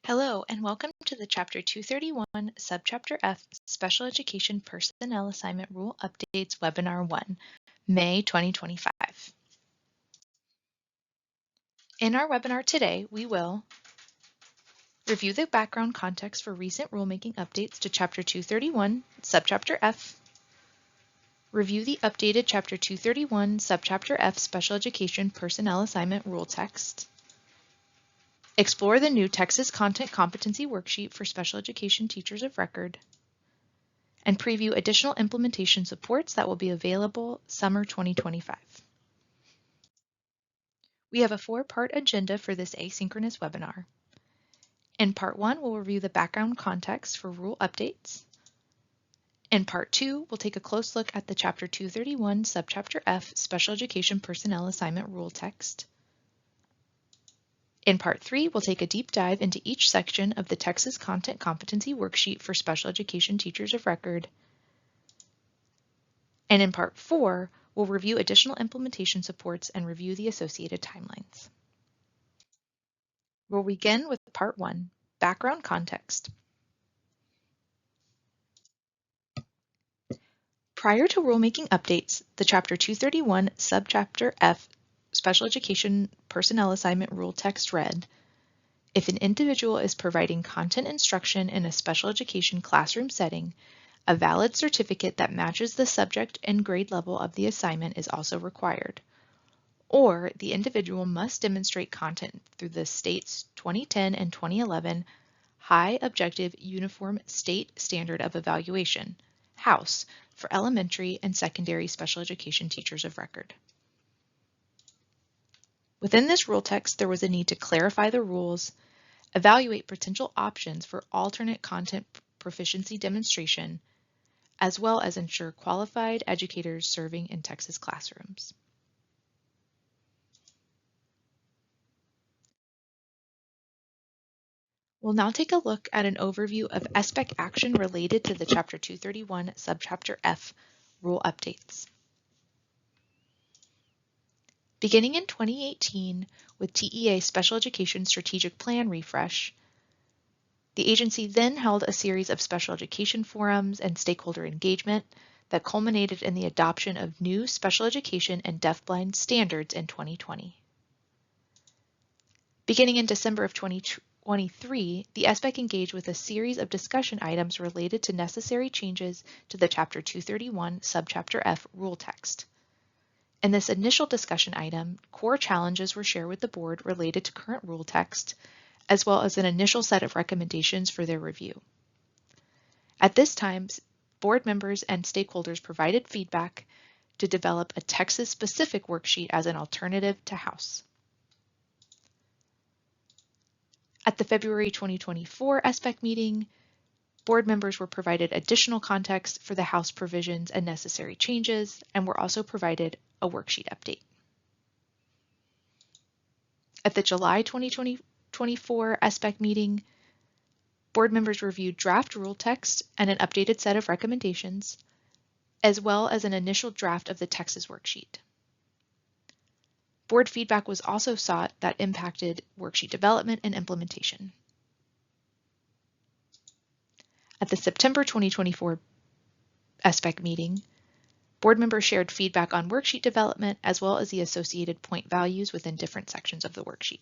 Hello, and welcome to the Chapter 231, Subchapter F, Special Education Personnel Assignment Rule Updates Webinar 1, May 2025. In our webinar today, we will review the background context for recent rulemaking updates to Chapter 231, Subchapter F, review the updated Chapter 231, Subchapter F, Special Education Personnel Assignment Rule text, explore the new Texas Content Competency Worksheet for Special Education Teachers of Record, and preview additional implementation supports that will be available summer 2025. We have a 4-part agenda for this asynchronous webinar. In Part 1, we'll review the background context for rule updates. In Part 2, we'll take a close look at the Chapter 231, Subchapter F, Special Education Personnel Assignment Rule text. In Part 3, we'll take a deep dive into each section of the Texas Content Competency Worksheet for Special Education Teachers of Record. And in Part 4, we'll review additional implementation supports and review the associated timelines. We'll begin with Part 1, Background Context. Prior to rulemaking updates, the Chapter 231, Subchapter F, Special Education Personnel Assignment Rule text read, if an individual is providing content instruction in a special education classroom setting, a valid certificate that matches the subject and grade level of the assignment is also required. Or the individual must demonstrate content through the state's 2010 and 2011 High Objective Uniform State Standard of Evaluation, HOUSE, for elementary and secondary special education teachers of record. Within this rule text, there was a need to clarify the rules, evaluate potential options for alternate content proficiency demonstration, as well as ensure qualified educators serving in Texas classrooms. We'll now take a look at an overview of SBEC action related to the Chapter 231, Subchapter F rule updates. Beginning in 2018 with TEA Special Education Strategic Plan refresh, the agency then held a series of special education forums and stakeholder engagement that culminated in the adoption of new special education and deafblind standards in 2020. Beginning in December of 2023, the SBEC engaged with a series of discussion items related to necessary changes to the Chapter 231, Subchapter F rule text. In this initial discussion item, core challenges were shared with the board related to current rule text, as well as an initial set of recommendations for their review. At this time, board members and stakeholders provided feedback to develop a Texas-specific worksheet as an alternative to HOUSE. At the February 2024 SBEC meeting, board members were provided additional context for the HOUSE provisions and necessary changes, and were also provided a worksheet update. At the July 2024 SBEC meeting, board members reviewed draft rule text and an updated set of recommendations, as well as an initial draft of the Texas worksheet. Board feedback was also sought that impacted worksheet development and implementation. At the September 2024 SBEC meeting, board members shared feedback on worksheet development as well as the associated point values within different sections of the worksheet.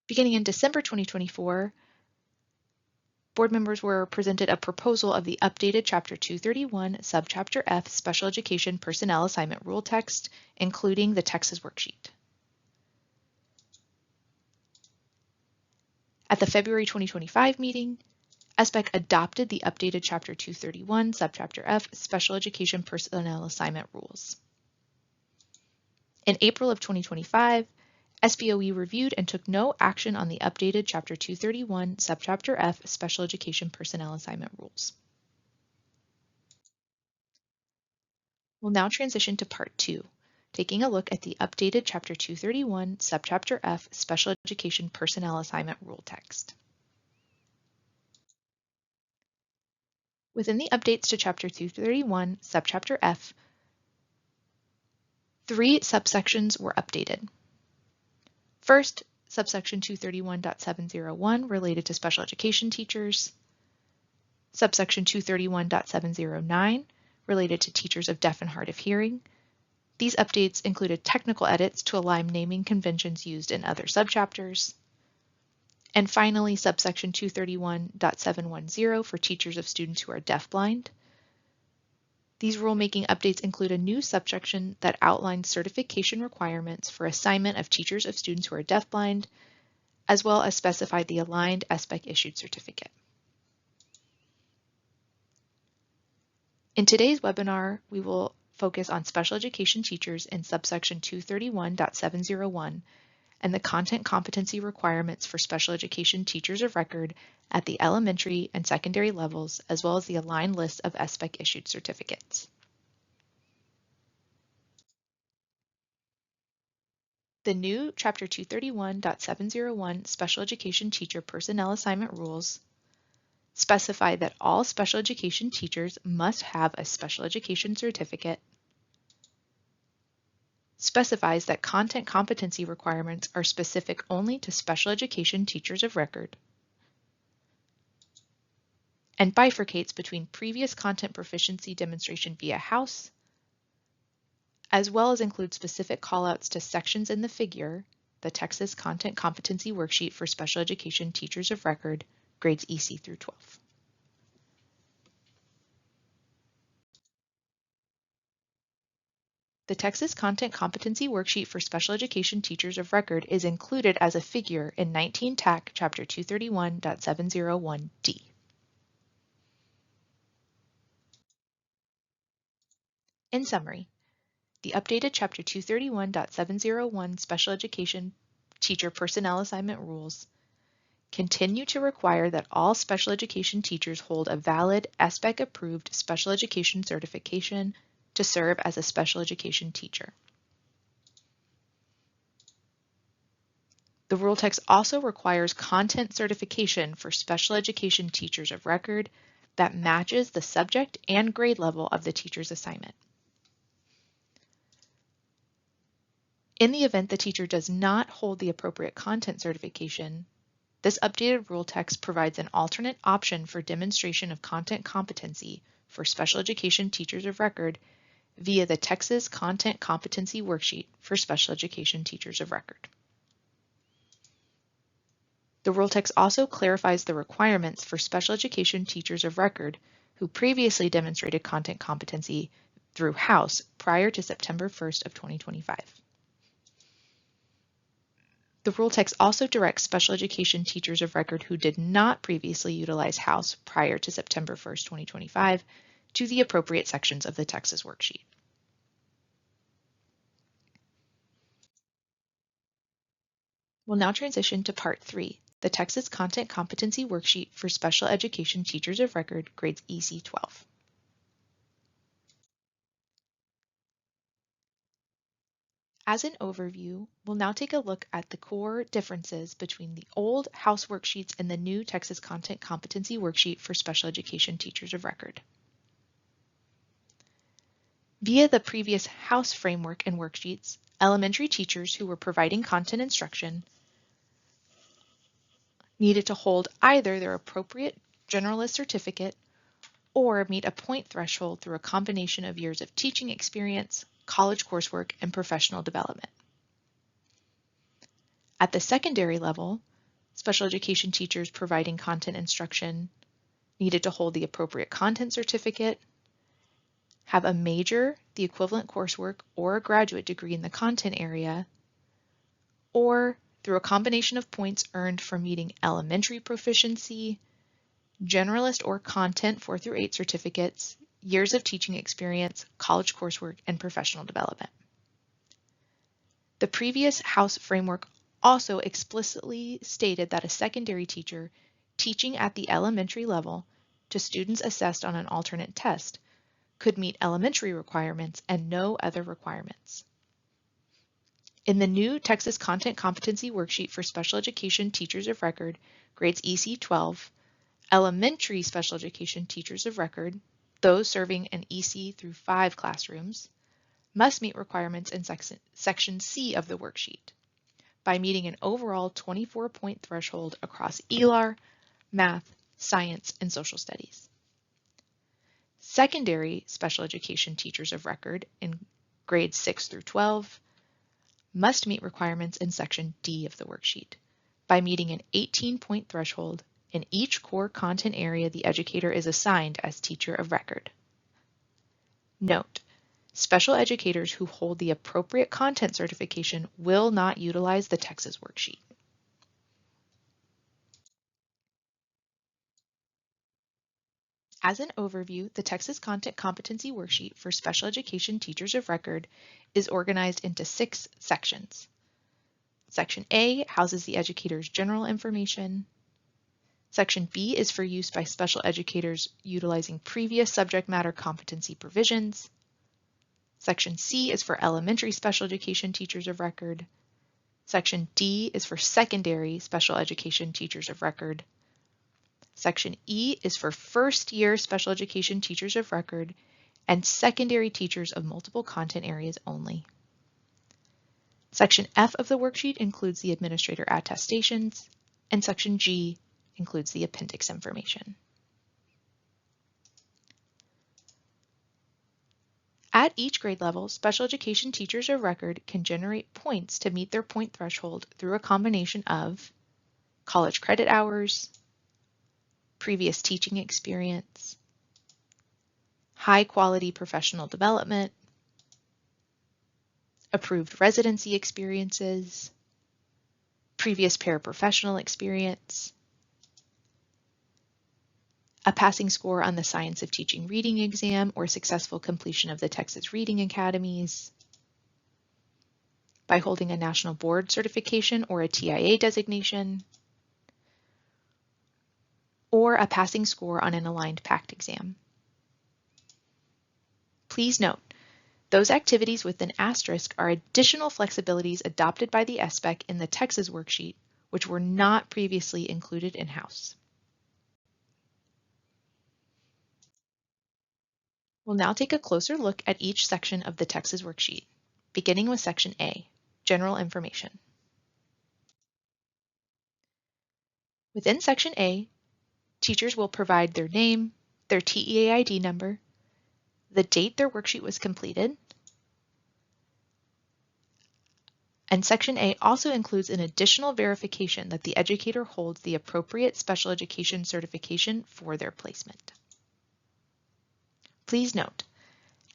Beginning in December 2024, board members were presented a proposal of the updated Chapter 231, Subchapter F Special Education Personnel Assignment Rule text, including the Texas worksheet. At the February 2025 meeting, SBEC adopted the updated Chapter 231, Subchapter F Special Education Personnel Assignment Rules. In April of 2025, SBOE reviewed and took no action on the updated Chapter 231, Subchapter F Special Education Personnel Assignment Rules. We'll now transition to Part 2, taking a look at the updated Chapter 231, Subchapter F Special Education Personnel Assignment Rule text. Within the updates to Chapter 231, Subchapter F, 3 subsections were updated. First, subsection 231.701 related to special education teachers. Subsection 231.709 related to teachers of deaf and hard of hearing. These updates included technical edits to align naming conventions used in other subchapters. And finally, subsection 231.710 for teachers of students who are deafblind. These rulemaking updates include a new subsection that outlines certification requirements for assignment of teachers of students who are deafblind, as well as specified the aligned SBEC issued certificate. In today's webinar, we will focus on special education teachers in subsection 231.701 and the content competency requirements for special education teachers of record at the elementary and secondary levels, as well as the aligned list of SBEC issued certificates. The new Chapter 231.701 Special Education Teacher Personnel Assignment Rules specify that all special education teachers must have a special education certificate, specifies that content competency requirements are specific only to special education teachers of record, and bifurcates between previous content proficiency demonstration via House, as well as includes specific callouts to sections in the figure, the Texas Content Competency Worksheet for Special Education Teachers of Record, grades EC through 12. The Texas Content Competency Worksheet for Special Education Teachers of Record is included as a figure in 19 TAC Chapter 231.701D. In summary, the updated Chapter 231.701 Special Education Teacher Personnel Assignment Rules continue to require that all special education teachers hold a valid SBEC-approved special education certification to serve as a special education teacher. The rule text also requires content certification for special education teachers of record that matches the subject and grade level of the teacher's assignment. In the event the teacher does not hold the appropriate content certification, this updated rule text provides an alternate option for demonstration of content competency for special education teachers of record via the Texas Content Competency Worksheet for Special Education Teachers of Record. The rule text also clarifies the requirements for special education teachers of record who previously demonstrated content competency through House prior to September 1st of 2025. The rule text also directs special education teachers of record who did not previously utilize House prior to September 1st, 2025 to the appropriate sections of the Texas worksheet. We'll now transition to Part 3, the Texas Content Competency Worksheet for Special Education Teachers of Record, grades EC 12. As an overview, we'll now take a look at the core differences between the old House worksheets and the new Texas Content Competency Worksheet for Special Education Teachers of Record. Via the previous House framework and worksheets, elementary teachers who were providing content instruction needed to hold either their appropriate generalist certificate or meet a point threshold through a combination of years of teaching experience, college coursework, and professional development. At the secondary level, special education teachers providing content instruction needed to hold the appropriate content certificate, have a major, the equivalent coursework, or a graduate degree in the content area, or through a combination of points earned from meeting elementary proficiency, generalist or content 4 through 8 certificates, years of teaching experience, college coursework, and professional development. The previous House framework also explicitly stated that a secondary teacher teaching at the elementary level to students assessed on an alternate test could meet elementary requirements and no other requirements. In the new Texas Content Competency Worksheet for Special Education Teachers of Record, grades EC 12, elementary special education teachers of record, those serving in EC through 5 classrooms, must meet requirements in Section C of the worksheet by meeting an overall 24-point threshold across ELAR, math, science, and social studies. Secondary special education teachers of record in grades 6 through 12 must meet requirements in Section D of the worksheet by meeting an 18-point threshold in each core content area the educator is assigned as teacher of record. Note, special educators who hold the appropriate content certification will not utilize the Texas worksheet. As an overview, the Texas Content Competency Worksheet for Special Education Teachers of Record is organized into 6 sections. Section A houses the educator's general information. Section B is for use by special educators utilizing previous subject matter competency provisions. Section C is for elementary special education teachers of record. Section D is for secondary special education teachers of record. Section E is for first-year special education teachers of record and secondary teachers of multiple content areas only. Section F of the worksheet includes the administrator attestations, and Section G includes the appendix information. At each grade level, special education teachers of record can generate points to meet their point threshold through a combination of college credit hours, previous teaching experience, high-quality professional development, approved residency experiences, previous paraprofessional experience, a passing score on the Science of Teaching Reading exam or successful completion of the Texas Reading Academies, by holding a national board certification or a TIA designation, or a passing score on an aligned PACT exam. Please note, those activities with an asterisk are additional flexibilities adopted by the SBEC in the Texas worksheet, which were not previously included in-house. We'll now take a closer look at each section of the Texas worksheet, beginning with Section A, General Information. Within Section A, teachers will provide their name, their TEA ID number, the date their worksheet was completed, and Section A also includes an additional verification that the educator holds the appropriate special education certification for their placement. Please note,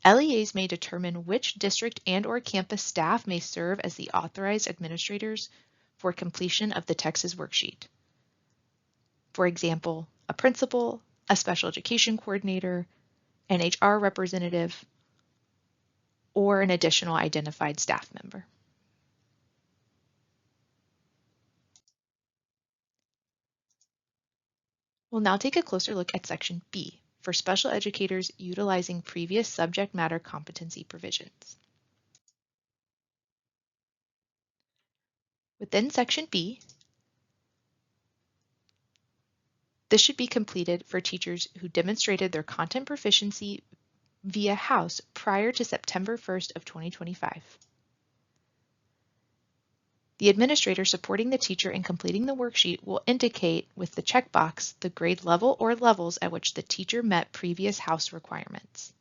LEAs may determine which district and/or campus staff may serve as the authorized administrators for completion of the Texas worksheet. For example, a principal, a special education coordinator, an HR representative, or an additional identified staff member. We'll now take a closer look at Section B for special educators utilizing previous subject matter competency provisions. Within Section B, this should be completed for teachers who demonstrated their content proficiency via House prior to September 1st of 2025. The administrator supporting the teacher in completing the worksheet will indicate with the checkbox the grade level or levels at which the teacher met previous House requirements.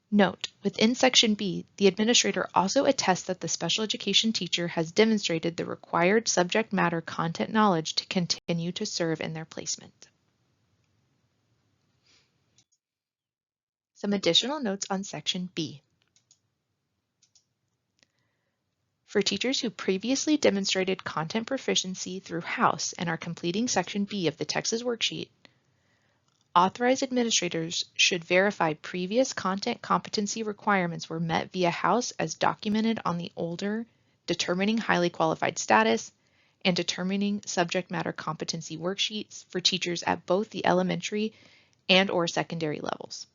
Note, within Section B, the administrator also attests that the special education teacher has demonstrated the required subject matter content knowledge to continue to serve in their placement. Some additional notes on Section B. For teachers who previously demonstrated content proficiency through House and are completing Section B of the Texas worksheet, authorized administrators should verify previous content competency requirements were met via House as documented on the older Determining Highly Qualified Status and Determining Subject Matter Competency worksheets for teachers at both the elementary and/or secondary levels.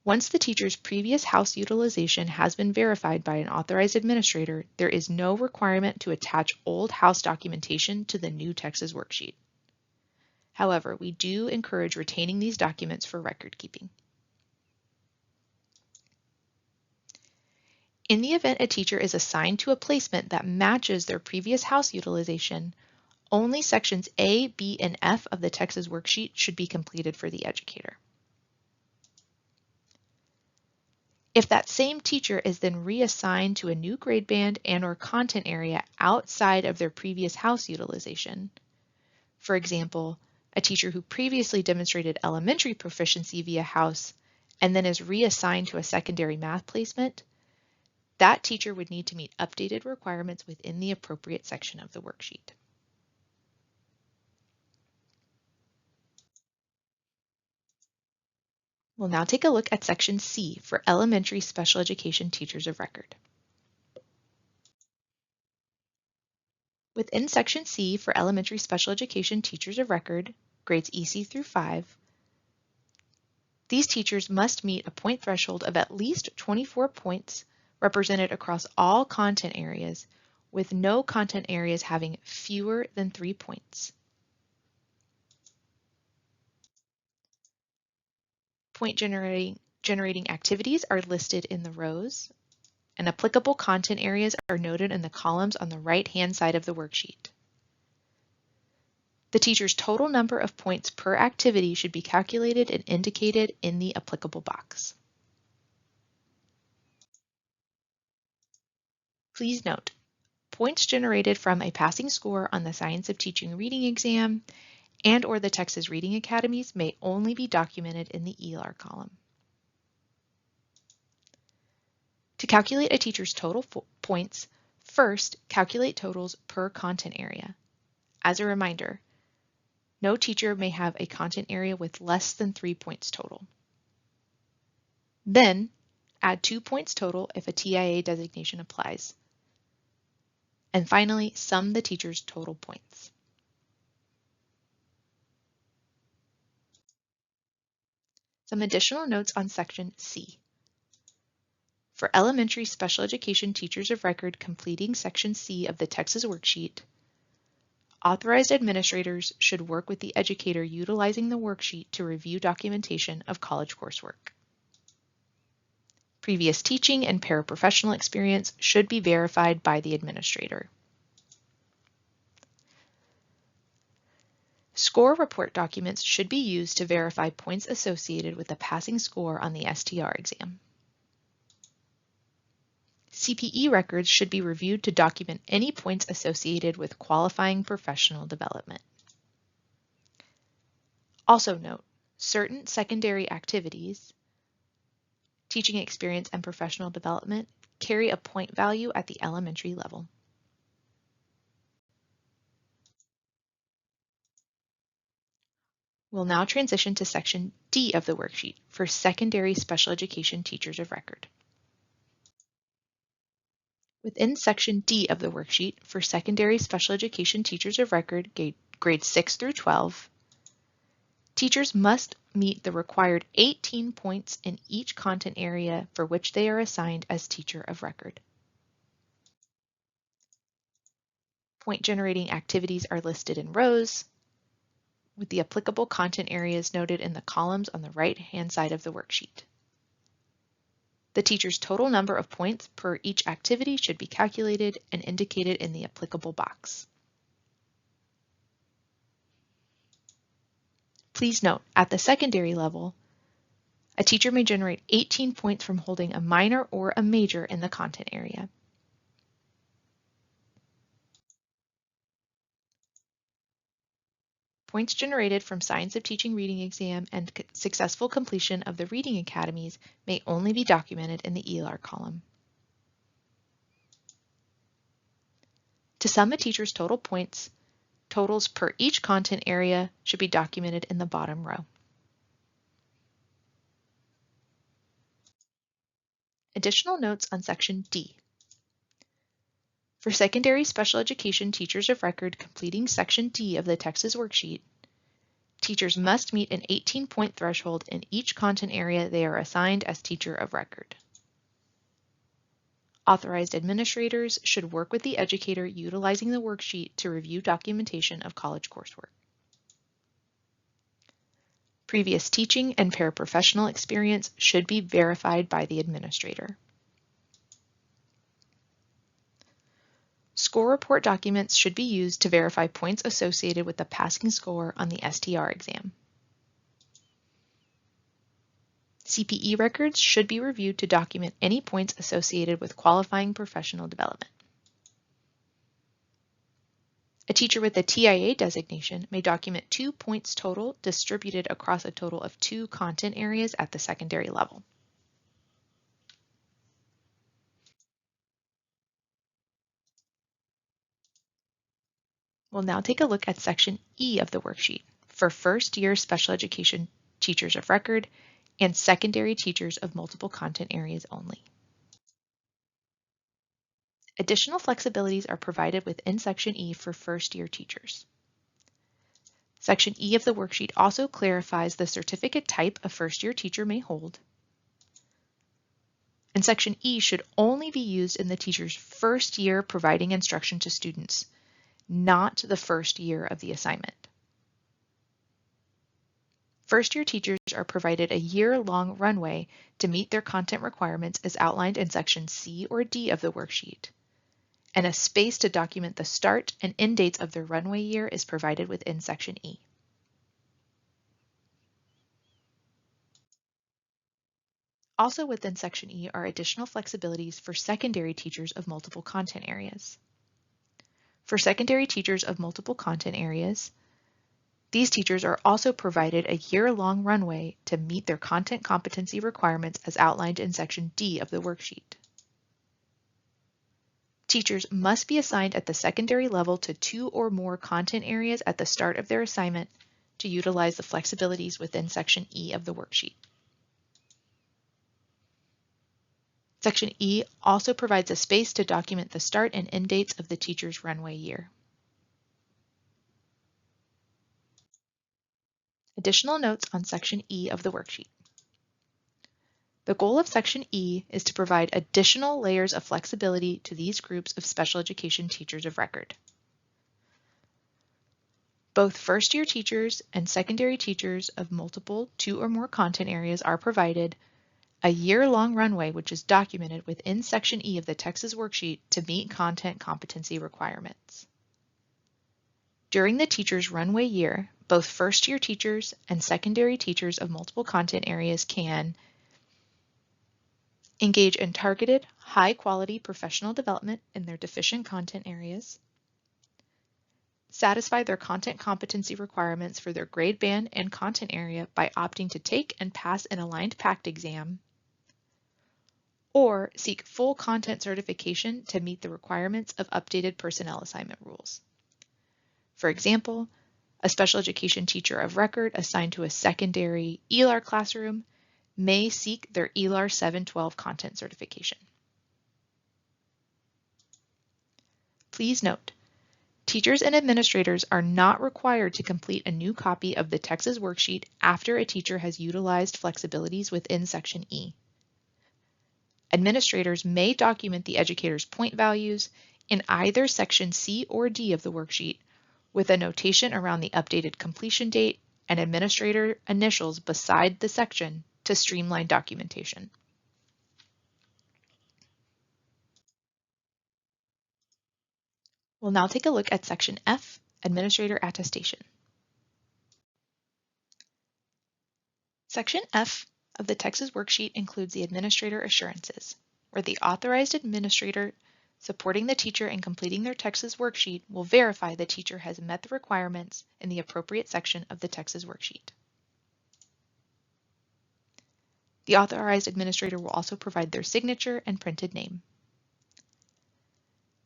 Once the teacher's previous House utilization has been verified by an authorized administrator, there is no requirement to attach old House documentation to the new Texas worksheet. However, we do encourage retaining these documents for record keeping. In the event a teacher is assigned to a placement that matches their previous house utilization, only sections A, B, and F of the Texas worksheet should be completed for the educator. If that same teacher is then reassigned to a new grade band and/or content area outside of their previous house utilization, for example, a teacher who previously demonstrated elementary proficiency via house and then is reassigned to a secondary math placement, that teacher would need to meet updated requirements within the appropriate section of the worksheet. We'll now take a look at Section C for elementary special education teachers of record. Within Section C for elementary special education teachers of record, grades EC through 5, these teachers must meet a point threshold of at least 24 points represented across all content areas, with no content areas having fewer than 3 points. Point generating activities are listed in the rows, and applicable content areas are noted in the columns on the right-hand side of the worksheet. The teacher's total number of points per activity should be calculated and indicated in the applicable box. Please note, points generated from a passing score on the Science of Teaching reading exam and/or the Texas Reading Academies may only be documented in the ELAR column. To calculate a teacher's total points, first calculate totals per content area. As a reminder, no teacher may have a content area with less than 3 points total. Then, add 2 points total if a TIA designation applies. And finally, sum the teacher's total points. Some additional notes on Section C. For elementary special education teachers of record completing Section C of the Texas worksheet, authorized administrators should work with the educator utilizing the worksheet to review documentation of college coursework. Previous teaching and paraprofessional experience should be verified by the administrator. Score report documents should be used to verify points associated with the passing score on the STR exam. CPE records should be reviewed to document any points associated with qualifying professional development. Also note, certain secondary activities, teaching experience and professional development, carry a point value at the elementary level. We'll now transition to Section D of the worksheet for secondary special education teachers of record. Within Section D of the worksheet for secondary special education teachers of record, grades 6 through 12, teachers must meet the required 18 points in each content area for which they are assigned as teacher of record. Point generating activities are listed in rows, with the applicable content areas noted in the columns on the right-hand side of the worksheet. The teacher's total number of points per each activity should be calculated and indicated in the applicable box. Please note, at the secondary level, a teacher may generate 18 points from holding a minor or a major in the content area. Points generated from Science of Teaching reading exam and successful completion of the reading academies may only be documented in the ELAR column. To sum a teacher's total points, totals per each content area should be documented in the bottom row. Additional notes on Section D. For secondary special education teachers of record completing Section D of the Texas worksheet, teachers must meet an 18-point threshold in each content area they are assigned as teacher of record. Authorized administrators should work with the educator utilizing the worksheet to review documentation of college coursework. Previous teaching and paraprofessional experience should be verified by the administrator. Score report documents should be used to verify points associated with the passing score on the STR exam. CPE records should be reviewed to document any points associated with qualifying professional development. A teacher with a TIA designation may document 2 points total distributed across a total of 2 content areas at the secondary level. We'll now take a look at Section E of the worksheet for first-year special education teachers of record and secondary teachers of multiple content areas only. Additional flexibilities are provided within Section E for first-year teachers. Section E of the worksheet also clarifies the certificate type a first-year teacher may hold. And Section E should only be used in the teacher's first year providing instruction to students, not the first year of the assignment. First-year teachers are provided a year-long runway to meet their content requirements as outlined in Section C or D of the worksheet, and a space to document the start and end dates of their runway year is provided within Section E. Also within Section E are additional flexibilities for secondary teachers of multiple content areas. For secondary teachers of multiple content areas, these teachers are also provided a year-long runway to meet their content competency requirements as outlined in Section D of the worksheet. Teachers must be assigned at the secondary level to 2 or more content areas at the start of their assignment to utilize the flexibilities within Section E of the worksheet. Section E also provides a space to document the start and end dates of the teacher's runway year. Additional notes on Section E of the worksheet. The goal of Section E is to provide additional layers of flexibility to these groups of special education teachers of record. Both first-year teachers and secondary teachers of multiple 2 or more content areas are provided a year-long runway which is documented within Section E of the Texas worksheet to meet content competency requirements. During the teacher's runway year, both first-year teachers and secondary teachers of multiple content areas can engage in targeted, high-quality professional development in their deficient content areas, satisfy their content competency requirements for their grade band and content area by opting to take and pass an aligned PACT exam, or seek full content certification to meet the requirements of updated personnel assignment rules. For example, a special education teacher of record assigned to a secondary ELAR classroom may seek their ELAR 712 content certification. Please note, teachers and administrators are not required to complete a new copy of the Texas worksheet after a teacher has utilized flexibilities within Section E. Administrators may document the educator's point values in either Section C or D of the worksheet with a notation around the updated completion date and administrator initials beside the section to streamline documentation. We'll now take a look at Section F, Administrator Attestation. Section F of the Texas worksheet includes the administrator assurances, where the authorized administrator supporting the teacher in completing their Texas worksheet will verify the teacher has met the requirements in the appropriate section of the Texas worksheet. The authorized administrator will also provide their signature and printed name.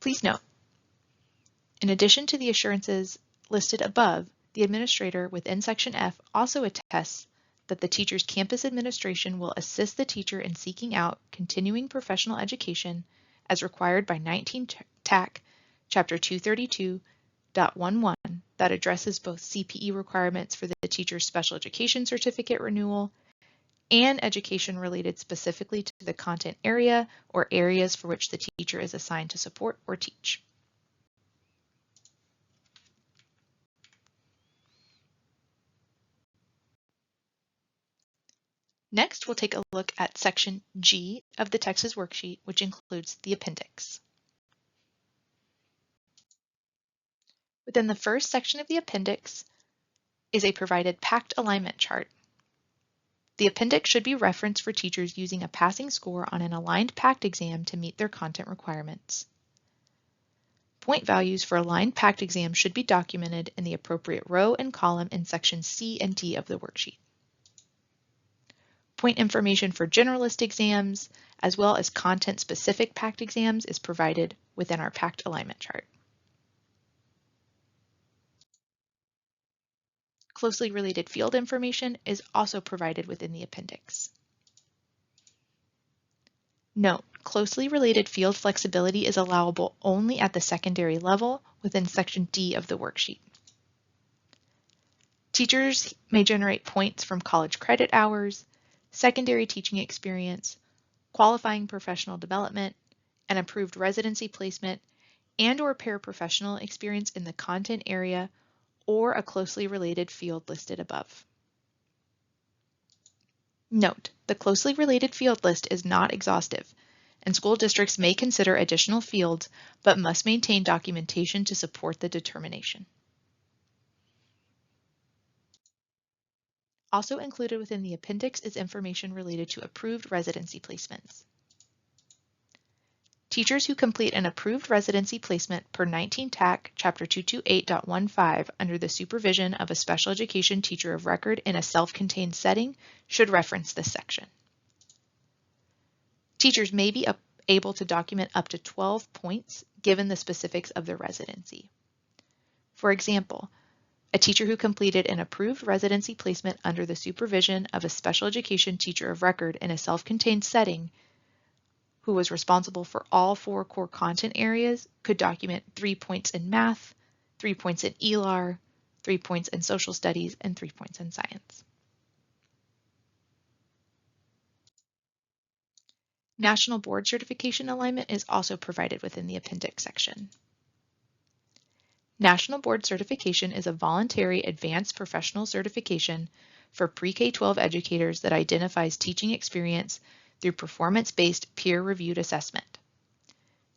Please note, in addition to the assurances listed above, the administrator within Section F also attests that the teacher's campus administration will assist the teacher in seeking out continuing professional education as required by 19 TAC Chapter 232.11 that addresses both CPE requirements for the teacher's special education certificate renewal and education related specifically to the content area or areas for which the teacher is assigned to support or teach. Next, we'll take a look at Section G of the Texas worksheet, which includes the appendix. Within the first section of the appendix is a provided packed alignment chart. The appendix should be referenced for teachers using a passing score on an aligned packed exam to meet their content requirements. Point values for aligned packed exams should be documented in the appropriate row and column in sections C and D of the worksheet. Point information for generalist exams, as well as content-specific packed exams, is provided within our packed alignment chart. Closely related field information is also provided within the appendix. Note, closely related field flexibility is allowable only at the secondary level within section D of the worksheet. Teachers may generate points from college credit hours, secondary teaching experience, qualifying professional development, an approved residency placement, and/or paraprofessional experience in the content area or a closely related field listed above. Note, the closely related field list is not exhaustive, and school districts may consider additional fields, but must maintain documentation to support the determination. Also included within the appendix is information related to approved residency placements. Teachers who complete an approved residency placement per 19 TAC Chapter 228.15 under the supervision of a special education teacher of record in a self-contained setting should reference this section. Teachers may be able to document up to 12 points given the specifics of their residency. For example, a teacher who completed an approved residency placement under the supervision of a special education teacher of record in a self-contained setting who was responsible for all 4 core content areas could document 3 points in math, 3 points in ELAR, 3 points in social studies, and 3 points in science. National Board Certification alignment is also provided within the appendix section. National Board Certification is a voluntary advanced professional certification for pre-K-12 educators that identifies teaching experience through performance-based peer-reviewed assessment.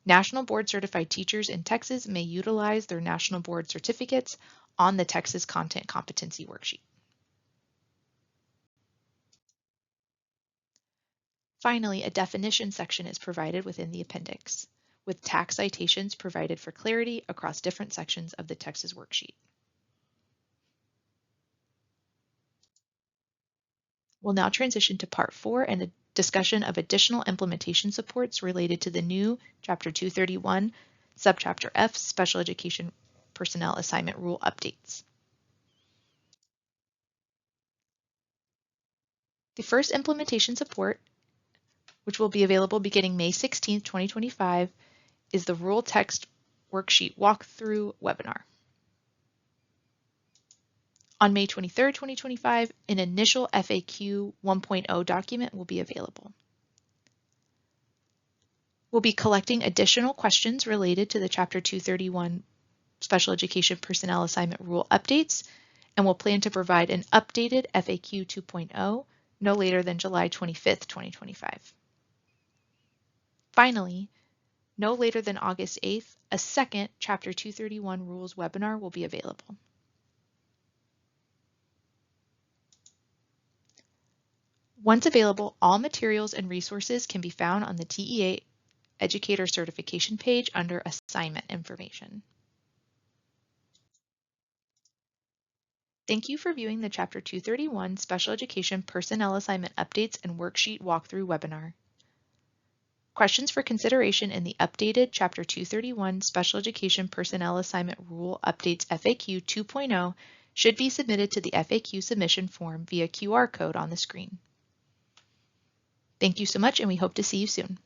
National Board Certified teachers in Texas may utilize their National Board certificates on the Texas Content Competency Worksheet. Finally, a definition section is provided within the appendix, with TAC citations provided for clarity across different sections of the Texas worksheet. We'll now transition to Part 4 and a discussion of additional implementation supports related to the new Chapter 231, Subchapter F, Special Education Personnel Assignment Rule updates. The first implementation support, which will be available beginning May 16, 2025, is the Rule Text Worksheet Walkthrough webinar. On May 23, 2025, an initial FAQ 1.0 document will be available. We'll be collecting additional questions related to the Chapter 231 Special Education Personnel Assignment Rule updates, and we'll plan to provide an updated FAQ 2.0 no later than July 25, 2025. Finally, no later than August 8th, a second Chapter 231 Rules webinar will be available. Once available, all materials and resources can be found on the TEA Educator Certification page under Assignment Information. Thank you for viewing the Chapter 231 Special Education Personnel Assignment Updates and Worksheet Walkthrough webinar. Questions for consideration in the updated Chapter 231 Special Education Personnel Assignment Rule Updates FAQ 2.0 should be submitted to the FAQ submission form via QR code on the screen. Thank you so much, and we hope to see you soon.